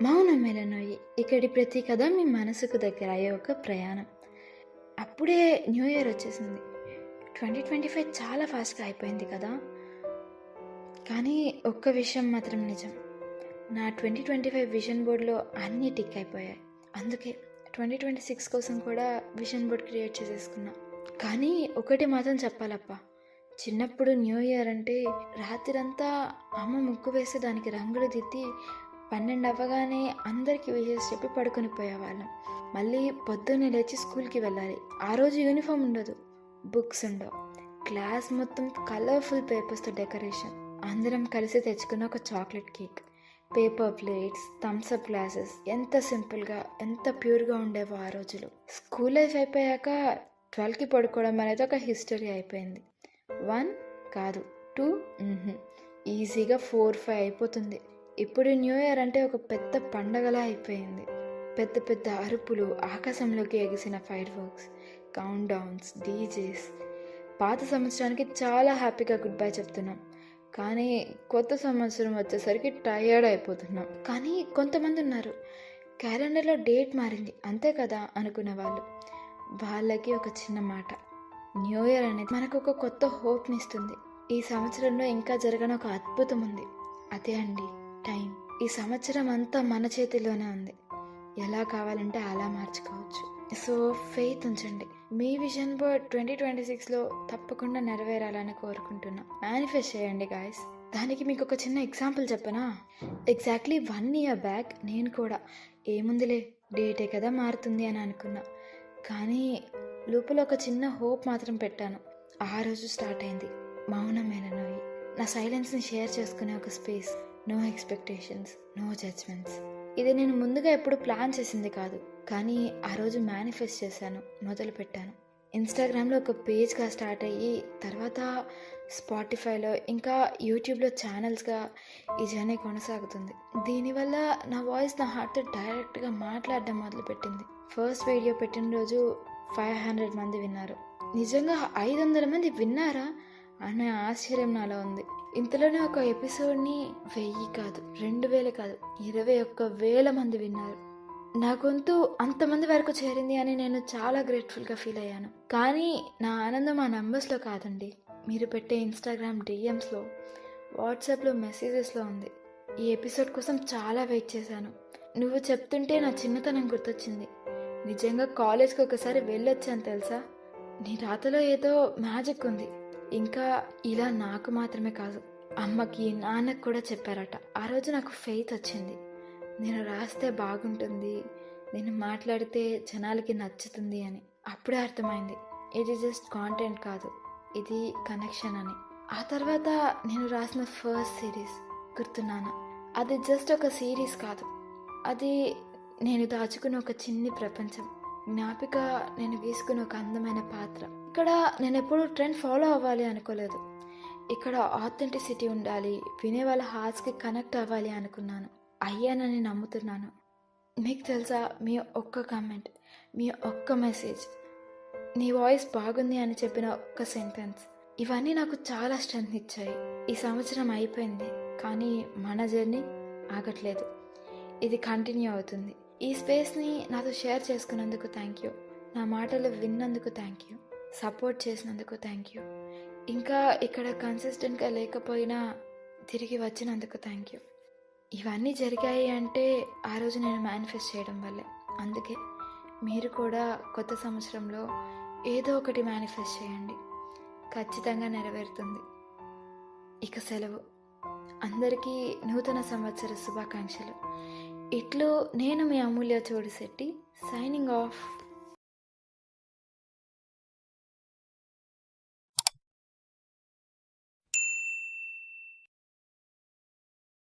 మౌనమెలనోయి ఇక్కడి ప్రతి కథ మీ మనసుకు దగ్గర అయ్యే ఒక ప్రయాణం. అప్పుడే న్యూ ఇయర్ వచ్చేసింది. 2025 చాలా ఫాస్ట్గా అయిపోయింది కదా. కానీ ఒక్క విషయం మాత్రం నిజం, నా 2025 విజన్ బోర్డ్లో అన్నీ టిక్ అయిపోయాయి. అందుకే 2026 కోసం కూడా విజన్ బోర్డ్ క్రియేట్ చేసేసుకున్నా. కానీ ఒకటి మాత్రం చెప్పాలప్ప, చిన్నప్పుడు న్యూ ఇయర్ అంటే రాత్రంతా అమ్మ ముగ్గు వేసి దానికి రంగులు దిద్ది 12 అవ్వగానే అందరికీ విషెస్ చెప్పి పడుకొని పోయేవాళ్ళం. మళ్ళీ పొద్దున్నే లేచి స్కూల్కి వెళ్ళాలి. ఆ రోజు యూనిఫామ్ ఉండదు, బుక్స్ ఉండవు, క్లాస్ మొత్తం కలర్ఫుల్ పేపర్స్తో డెకరేషన్, అందరం కలిసి తెచ్చుకున్న ఒక chocolate cake, paper plates, Thums Up glasses, ఎంత సింపుల్గా ఎంత ప్యూర్గా ఉండేవో ఆ రోజులు. స్కూల్ లైఫ్ అయిపోయాక 12కి పడుకోవడం అనేది ఒక హిస్టరీ అయిపోయింది. 1 కాదు, 2 ఈజీగా 4-5 అయిపోతుంది. ఇప్పుడు న్యూ ఇయర్ అంటే ఒక పెద్ద పండగలా అయిపోయింది. పెద్ద పెద్ద అరుపులు, ఆకాశంలోకి ఎగిసిన fireworks, countdowns, DJs. పాత సంవత్సరానికి చాలా హ్యాపీగా గుడ్ బై చెప్తున్నాం, కానీ కొత్త సంవత్సరం వచ్చేసరికి టయర్డ్ అయిపోతున్నాం. కానీ కొంతమంది ఉన్నారు, క్యాలెండర్లో డేట్ మారింది అంతే కదా అనుకున్న వాళ్ళు. వాళ్ళకి ఒక చిన్న మాట, న్యూ ఇయర్ అనేది మనకు ఒక కొత్త హోప్ని ఇస్తుంది. ఈ సంవత్సరంలో ఇంకా జరగని ఒక అద్భుతం ఉంది, అదే అండి టైం. ఈ సంవత్సరం అంతా మన చేతిలోనే ఉంది, ఎలా కావాలంటే అలా మార్చుకోవచ్చు. సో ఫెయిత్ ఉంచండి. మీ విజన్ బోర్డ్ 2026లో తప్పకుండా నెరవేరాలని కోరుకుంటున్నా. మేనిఫెస్ట్ చేయండి గాయస్. దానికి మీకు ఒక చిన్న ఎగ్జాంపుల్ చెప్పనా? ఎగ్జాక్ట్లీ 1 ఇయర్ బ్యాక్ నేను కూడా ఏముందిలే డేటే కదా మారుతుంది అని అనుకున్నా. కానీ లోపల ఒక చిన్న హోప్ మాత్రం పెట్టాను. ఆ రోజు స్టార్ట్ అయింది మౌనమేనోయి. నా సైలెన్స్ని షేర్ చేసుకునే ఒక space. No expectations, no judgments. ఇది నేను ముందుగా ఎప్పుడు ప్లాన్ చేసింది కాదు, కానీ ఆ రోజు మేనిఫెస్ట్ చేశాను, మొదలు పెట్టాను. ఇన్స్టాగ్రామ్లో ఒక పేజ్గా స్టార్ట్ అయ్యి తర్వాత స్పాటిఫైలో ఇంకా యూట్యూబ్లో ఛానల్స్గా ఈ జర్నీ కొనసాగుతుంది. దీనివల్ల నా వాయిస్ నా హార్ట్తో డైరెక్ట్గా మాట్లాడడం మొదలుపెట్టింది. ఫస్ట్ వీడియో పెట్టిన రోజు 500 మంది విన్నారు. నిజంగా 500 మంది విన్నారా అనే ఆశ్చర్యం నాలో ఉంది. ఇంతలోనే ఒక ఎపిసోడ్ని 1000 కాదు, 2000 కాదు, 21,000 మంది విన్నారు. నా గొంతు అంతమంది వరకు చేరింది అని నేను చాలా గ్రేట్ఫుల్గా ఫీల్ అయ్యాను. కానీ నా ఆనందం ఆ నంబర్స్లో కాదండి, మీరు పెట్టే ఇన్స్టాగ్రామ్ డిఎమ్స్లో, వాట్సాప్లో మెసేజెస్లో ఉంది. ఈ ఎపిసోడ్ కోసం చాలా వెయిట్ చేశాను. నువ్వు చెప్తుంటే నా చిన్నతనం గుర్తొచ్చింది. నిజంగా కాలేజ్కి ఒకసారి వెళ్ళొచ్చాను తెలుసా. నీ రాతలో ఏదో మ్యాజిక్ ఉంది. ఇంకా ఇలా నాకు మాత్రమే కాదు, అమ్మకి నాన్నకు కూడా చెప్పారట. ఆ రోజు నాకు ఫెయిత్ వచ్చింది. నేను రాస్తే బాగుంటుంది, నేను మాట్లాడితే జనాలకి నచ్చుతుంది అని. అప్పుడే అర్థమైంది ఇది జస్ట్ కాంటెంట్ కాదు, ఇది కనెక్షన్ అని. ఆ తర్వాత నేను రాసిన ఫస్ట్ సిరీస్ గుర్తున్నాను. అది జస్ట్ ఒక సిరీస్ కాదు, అది నేను దాచుకున్న ఒక చిన్ని ప్రపంచం. జ్ఞాపిక నేను గీసుకున్న ఒక అందమైన పాత్ర. ఇక్కడ నేను ఎప్పుడు ట్రెండ్ ఫాలో అవ్వాలి అనుకోలేదు. ఇక్కడ ఆథెంటిసిటీ ఉండాలి, వినే వాళ్ళ హార్ట్స్కి కనెక్ట్ అవ్వాలి అనుకున్నాను. అయ్యానని నమ్ముతున్నాను. మీకు తెలుసా, మీ ఒక్క కామెంట్, మీ ఒక్క మెసేజ్, నీ వాయిస్ బాగుంది అని చెప్పిన ఒక్క సెంటెన్స్, ఇవన్నీ నాకు చాలా స్ట్రెంత్ ఇచ్చాయి. ఈ సంవత్సరం అయిపోయింది, కానీ మన జర్నీ ఆగట్లేదు, ఇది కంటిన్యూ అవుతుంది. ఈ స్పేస్ని నాతో షేర్ చేసుకున్నందుకు థ్యాంక్ యూ. నా మాటలు విన్నందుకు థ్యాంక్ యూ. సపోర్ట్ చేసినందుకు థ్యాంక్ యూ. ఇంకా ఇక్కడ కన్సిస్టెంట్గా లేకపోయినా తిరిగి వచ్చినందుకు థ్యాంక్ యూ. ఇవన్నీ జరిగాయి అంటే ఆ రోజు నేను మేనిఫెస్ట్ చేయడం వల్లే. అందుకే మీరు కూడా కొత్త సంవత్సరంలో ఏదో ఒకటి మేనిఫెస్ట్ చేయండి, ఖచ్చితంగా నెరవేరుతుంది. ఇక సెలవు. అందరికీ నూతన సంవత్సర శుభాకాంక్షలు. ఇట్లు నేను మీ అమూల్య చోడిశెట్టి, సైనింగ్ ఆఫ్.